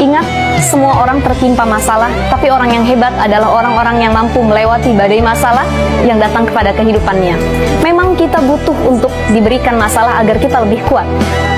Ingat, semua orang tertimpa masalah, tapi orang yang hebat adalah orang-orang yang mampu melewati badai masalah yang datang kepada kehidupannya. Memang kita butuh untuk diberikan masalah agar kita lebih kuat.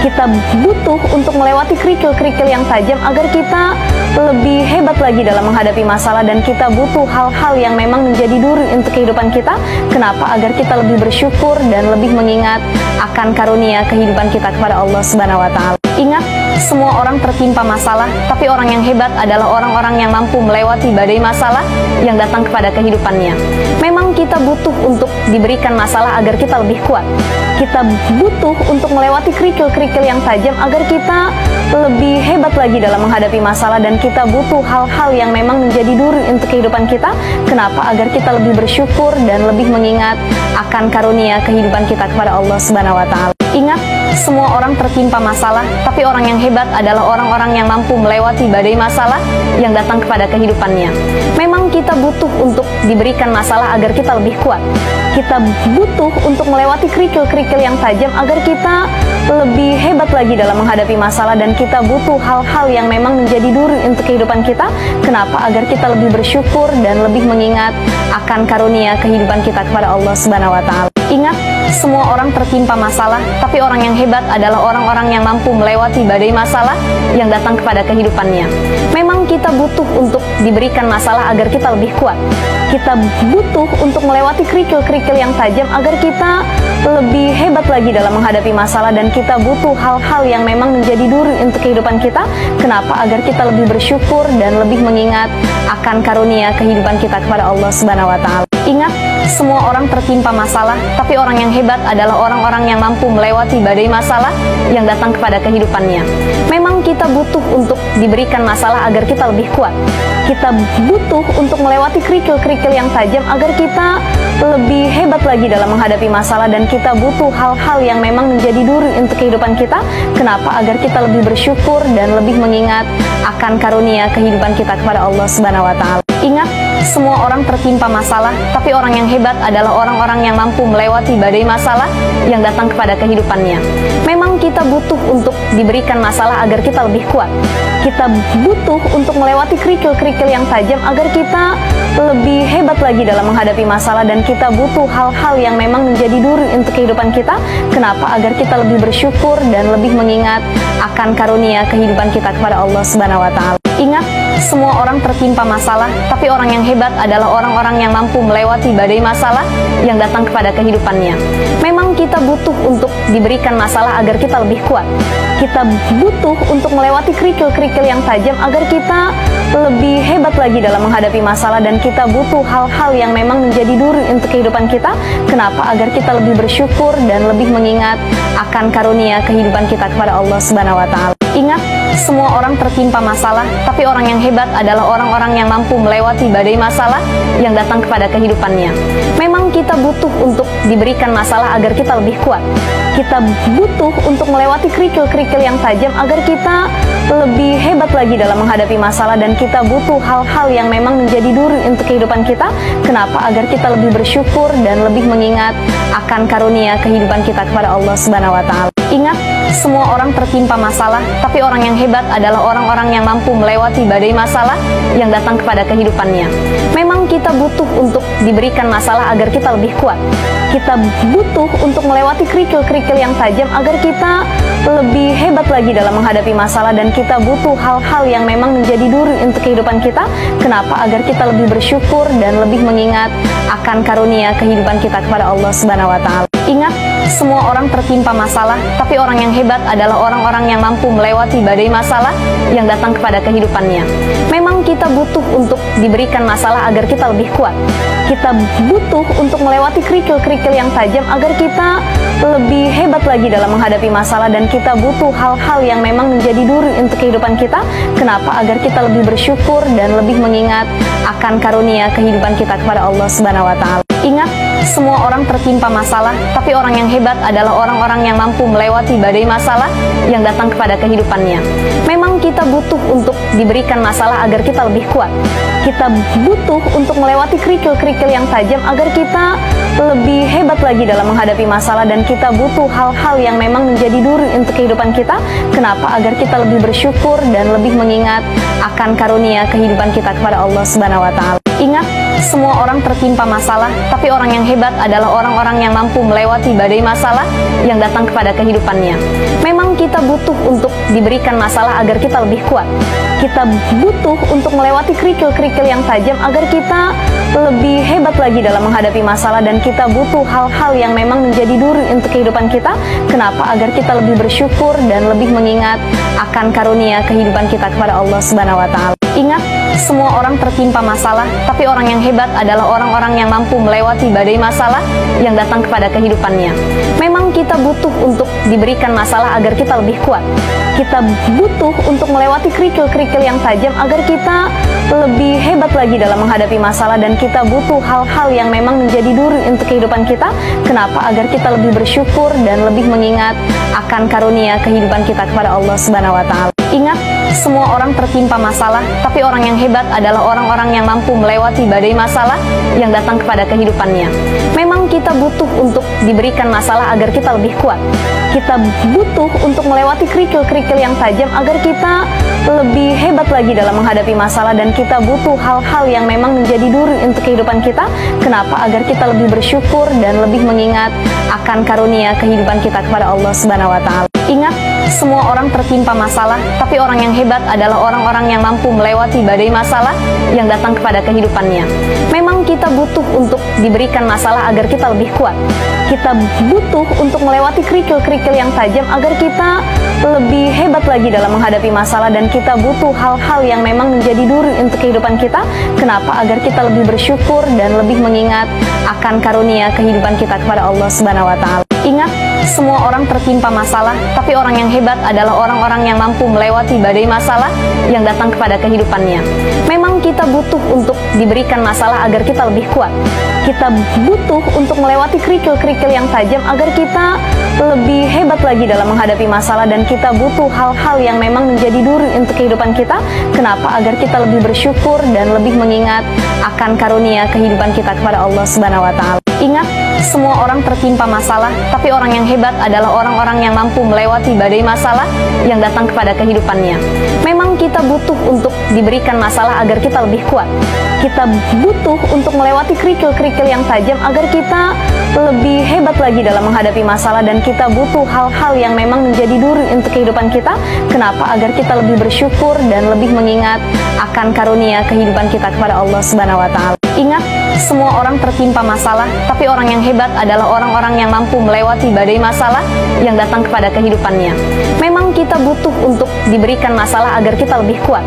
Kita butuh untuk melewati kerikil-kerikil yang tajam agar kita lebih hebat lagi dalam menghadapi masalah, dan kita butuh hal-hal yang memang menjadi duri untuk kehidupan kita. Kenapa? Agar kita lebih bersyukur dan lebih mengingat akan karunia kehidupan kita kepada Allah Subhanahu wa Ta'ala. Ingat, semua orang tertimpa masalah, tapi orang yang hebat adalah orang-orang yang mampu melewati badai masalah yang datang kepada kehidupannya. Memang kita butuh untuk diberikan masalah agar kita lebih kuat. Kita butuh untuk melewati kerikil-kerikil yang tajam agar kita lebih hebat lagi dalam menghadapi masalah, dan kita butuh hal-hal yang memang menjadi duri untuk kehidupan kita. Kenapa? Agar kita lebih bersyukur dan lebih mengingat akan karunia kehidupan kita kepada Allah Subhanahu wa Ta'ala. Ingat, semua orang tertimpa masalah, tapi orang yang hebat adalah orang-orang yang mampu melewati badai masalah yang datang kepada kehidupannya. Memang kita butuh untuk diberikan masalah agar kita lebih kuat. Kita butuh untuk melewati kerikil-kerikil yang tajam agar kita lebih hebat lagi dalam menghadapi masalah, dan kita butuh hal-hal yang memang menjadi duri untuk kehidupan kita. Kenapa? Agar kita lebih bersyukur dan lebih mengingat akan karunia kehidupan kita kepada Allah Subhanahu wa Ta'ala. Ingat, semua orang tertimpa masalah, tapi orang yang hebat adalah orang-orang yang mampu melewati badai masalah yang datang kepada kehidupannya. Memang kita butuh untuk diberikan masalah agar kita lebih kuat. Kita butuh untuk melewati kerikil-kerikil yang tajam agar kita lebih hebat lagi dalam menghadapi masalah, dan kita butuh hal-hal yang memang menjadi duri untuk kehidupan kita. Kenapa? Agar kita lebih bersyukur dan lebih mengingat akan karunia kehidupan kita kepada Allah Subhanahu wa Ta'ala. Ingat, semua orang tertimpa masalah, tapi orang yang hebat adalah orang-orang yang mampu melewati badai masalah yang datang kepada kehidupannya. Memang kita butuh untuk diberikan masalah agar kita lebih kuat. Kita butuh untuk melewati kerikil-kerikil yang tajam agar kita lebih hebat lagi dalam menghadapi masalah, dan kita butuh hal-hal yang memang menjadi duri untuk kehidupan kita. Kenapa? Agar kita lebih bersyukur dan lebih mengingat akan karunia kehidupan kita kepada Allah Subhanahu wa Ta'ala. Ingat, semua orang tertimpa masalah, tapi orang yang hebat adalah orang-orang yang mampu melewati badai masalah yang datang kepada kehidupannya. Memang kita butuh untuk diberikan masalah agar kita lebih kuat. Kita butuh untuk melewati kerikil-kerikil yang tajam agar kita lebih hebat lagi dalam menghadapi masalah, dan kita butuh hal-hal yang memang menjadi duri untuk kehidupan kita. Kenapa? Agar kita lebih bersyukur dan lebih mengingat akan karunia kehidupan kita kepada Allah Subhanahu wa Ta'ala. Ingat, semua orang tertimpa masalah, tapi orang yang hebat adalah orang-orang yang mampu melewati badai masalah yang datang kepada kehidupannya. Memang kita butuh untuk diberikan masalah agar kita lebih kuat. Kita butuh untuk melewati kerikil-kerikil yang tajam agar kita lebih hebat lagi dalam menghadapi masalah, dan kita butuh hal-hal yang memang menjadi duri untuk kehidupan kita. Kenapa? Agar kita lebih bersyukur dan lebih mengingat akan karunia kehidupan kita kepada Allah Subhanahu wa Ta'ala. Ingat, semua orang tertimpa masalah, tapi orang yang hebat adalah orang-orang yang mampu melewati badai masalah yang datang kepada kehidupannya. Memang kita butuh untuk diberikan masalah agar kita lebih kuat. Kita butuh untuk melewati kerikil-kerikil yang tajam agar kita lebih hebat lagi dalam menghadapi masalah, dan kita butuh hal-hal yang memang menjadi duri untuk kehidupan kita. Kenapa? Agar kita lebih bersyukur dan lebih mengingat akan karunia kehidupan kita kepada Allah Subhanahu wa Ta'ala. Ingat, semua orang tertimpa masalah, tapi orang yang hebat adalah orang-orang yang mampu melewati badai masalah yang datang kepada kehidupannya. Memang kita butuh untuk diberikan masalah agar kita lebih kuat. Kita butuh untuk melewati kerikil-kerikil yang tajam agar kita lebih hebat lagi dalam menghadapi masalah, dan kita butuh hal-hal yang memang menjadi duri untuk kehidupan kita. Kenapa? Agar kita lebih bersyukur dan lebih mengingat akan karunia kehidupan kita kepada Allah Subhanahu wa Ta'ala. Ingat, semua orang tertimpa masalah, tapi orang yang hebat adalah orang-orang yang mampu melewati badai masalah yang datang kepada kehidupannya. Memang kita butuh untuk diberikan masalah agar kita lebih kuat. Kita butuh untuk melewati kerikil-kerikil yang tajam agar kita lebih hebat lagi dalam menghadapi masalah, dan kita butuh hal-hal yang memang menjadi duri untuk kehidupan kita. Kenapa? Agar kita lebih bersyukur dan lebih mengingat akan karunia kehidupan kita kepada Allah Subhanahu wa Ta'ala. Ingat, semua orang tertimpa masalah, tapi orang yang hebat adalah orang-orang yang mampu melewati badai masalah yang datang kepada kehidupannya. Memang kita butuh untuk diberikan masalah agar kita lebih kuat. Kita butuh untuk melewati kerikil-kerikil yang tajam agar kita lebih hebat lagi dalam menghadapi masalah, dan kita butuh hal-hal yang memang menjadi duri untuk kehidupan kita. Kenapa? Agar kita lebih bersyukur dan lebih mengingat akan karunia kehidupan kita kepada Allah Subhanahu wa Ta'ala. Ingat, semua orang tertimpa masalah, tapi orang yang hebat adalah orang-orang yang mampu melewati badai masalah yang datang kepada kehidupannya. Memang kita butuh untuk diberikan masalah agar kita lebih kuat. Kita butuh untuk melewati kerikil-kerikil yang tajam agar kita lebih hebat lagi dalam menghadapi masalah, dan kita butuh hal-hal yang memang menjadi duri untuk kehidupan kita. Kenapa? Agar kita lebih bersyukur dan lebih mengingat akan karunia kehidupan kita kepada Allah Subhanahu wa Ta'ala. Ingat, semua orang tertimpa masalah, tapi orang yang hebat adalah orang-orang yang mampu melewati badai masalah yang datang kepada kehidupannya. Memang kita butuh untuk diberikan masalah agar kita lebih kuat. Kita butuh untuk melewati kerikil-kerikil yang tajam agar kita lebih hebat lagi dalam menghadapi masalah, dan kita butuh hal-hal yang memang menjadi duri untuk kehidupan kita. Kenapa? Agar kita lebih bersyukur dan lebih mengingat akan karunia kehidupan kita kepada Allah Subhanahu wa Ta'ala. Ingat, semua orang tertimpa masalah, tapi orang yang hebat adalah orang-orang yang mampu melewati badai masalah yang datang kepada kehidupannya. Memang kita butuh untuk diberikan masalah agar kita lebih kuat. Kita butuh untuk melewati kerikil-kerikil yang tajam agar kita lebih hebat lagi dalam menghadapi masalah, dan kita butuh hal-hal yang memang menjadi duri untuk kehidupan kita. Kenapa? Agar kita lebih bersyukur dan lebih mengingat akan karunia kehidupan kita kepada Allah Subhanahu wa Ta'ala. Ingat, semua orang tertimpa masalah, tapi orang yang hebat adalah orang-orang yang mampu melewati badai masalah yang datang kepada kehidupannya. Memang kita butuh untuk diberikan masalah agar kita lebih kuat. Kita butuh untuk melewati kerikil-kerikil yang tajam agar kita lebih hebat lagi dalam menghadapi masalah, dan kita butuh hal-hal yang memang menjadi duri untuk kehidupan kita. Kenapa? Agar kita lebih bersyukur dan lebih mengingat akan karunia kehidupan kita kepada Allah Subhanahu wa Ta'ala. Ingat, semua orang tertimpa masalah, tapi orang yang hebat adalah orang-orang yang mampu melewati badai masalah yang datang kepada kehidupannya. Memang kita butuh untuk diberikan masalah agar kita lebih kuat. Kita butuh untuk melewati kerikil-kerikil yang tajam agar kita lebih hebat lagi dalam menghadapi masalah, dan kita butuh hal-hal yang memang menjadi duri untuk kehidupan kita. Kenapa? Agar kita lebih bersyukur dan lebih mengingat akan karunia kehidupan kita kepada Allah Subhanahu wa Ta'ala. Ingat, semua orang tertimpa masalah, tapi orang yang hebat adalah orang-orang yang mampu melewati badai masalah yang datang kepada kehidupannya. Memang kita butuh untuk diberikan masalah agar kita lebih kuat. Kita butuh untuk melewati kerikil-kerikil yang tajam agar kita lebih hebat lagi dalam menghadapi masalah, dan kita butuh hal-hal yang memang menjadi duri untuk kehidupan kita. Kenapa? Agar kita lebih bersyukur dan lebih mengingat akan karunia kehidupan kita kepada Allah Subhanahu wa Ta'ala. Ingat, semua orang tertimpa masalah, tapi orang yang hebat adalah orang-orang yang mampu melewati badai masalah yang datang kepada kehidupannya. Memang kita butuh untuk diberikan masalah agar kita lebih kuat.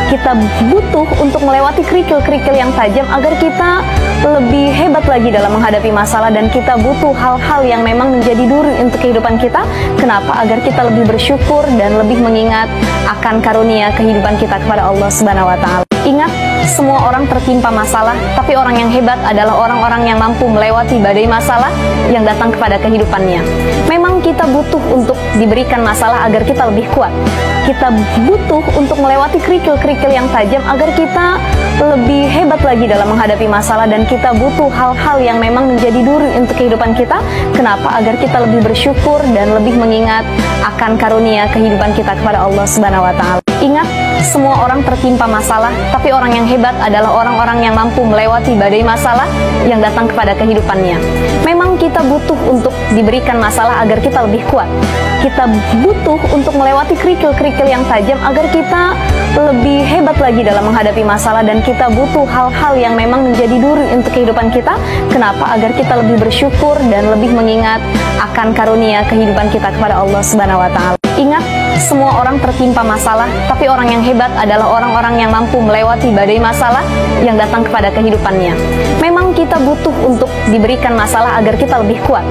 Kita butuh untuk melewati kerikil-kerikil yang tajam agar kita lebih hebat lagi dalam menghadapi masalah, dan kita butuh hal-hal yang memang menjadi duri untuk kehidupan kita. Kenapa? Agar kita lebih bersyukur dan lebih mengingat akan karunia kehidupan kita kepada Allah Subhanahu wa Ta'ala. Ingat, semua orang tertimpa masalah, tapi orang yang hebat adalah orang-orang yang mampu melewati badai masalah yang datang kepada kehidupannya. Memang kita butuh untuk diberikan masalah agar kita lebih kuat. Kita butuh untuk melewati kerikil-kerikil yang tajam agar kita lebih hebat lagi dalam menghadapi masalah, dan kita butuh hal-hal yang memang menjadi duri untuk kehidupan kita. Kenapa? Agar kita lebih bersyukur dan lebih mengingat akan karunia kehidupan kita kepada Allah Subhanahu wa Ta'ala. Ingat, semua orang tertimpa masalah, tapi orang yang hebat adalah orang-orang yang mampu melewati badai masalah yang datang kepada kehidupannya. Memang kita butuh untuk diberikan masalah agar kita lebih kuat. Kita butuh untuk melewati kerikil-kerikil yang tajam agar kita lebih hebat lagi dalam menghadapi masalah, dan kita butuh hal-hal yang memang menjadi duri untuk kehidupan kita. Kenapa? Agar kita lebih bersyukur dan lebih mengingat akan karunia kehidupan kita kepada Allah Subhanahu wa Ta'ala. Ingat, semua orang tertimpa masalah, tapi orang yang hebat adalah orang-orang yang mampu melewati badai masalah yang datang kepada kehidupannya. Memang kita butuh untuk diberikan masalah agar kita lebih kuat.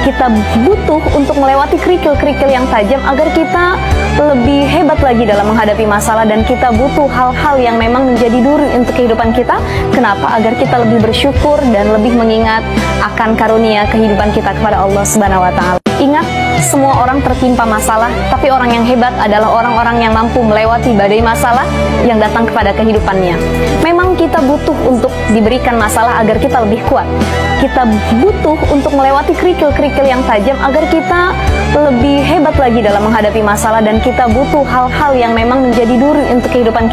Kita butuh untuk melewati kerikil-kerikil yang tajam agar kita lebih hebat lagi dalam menghadapi masalah, dan kita butuh hal-hal yang memang menjadi duri untuk kehidupan kita. Kenapa? Agar kita lebih bersyukur dan lebih mengingat akan karunia kehidupan kita kepada Allah Subhanahu wa Ta'ala. Ingat, semua orang tertimpa masalah, tapi orang yang hebat adalah orang-orang yang mampu melewati badai masalah yang datang kepada kehidupannya. Memang kita butuh untuk diberikan masalah agar kita lebih kuat. Kita butuh untuk melewati kerikil-kerikil yang tajam agar kita lebih hebat lagi dalam menghadapi masalah, dan kita butuh hal-hal yang memang menjadi duri untuk kehidupan kita.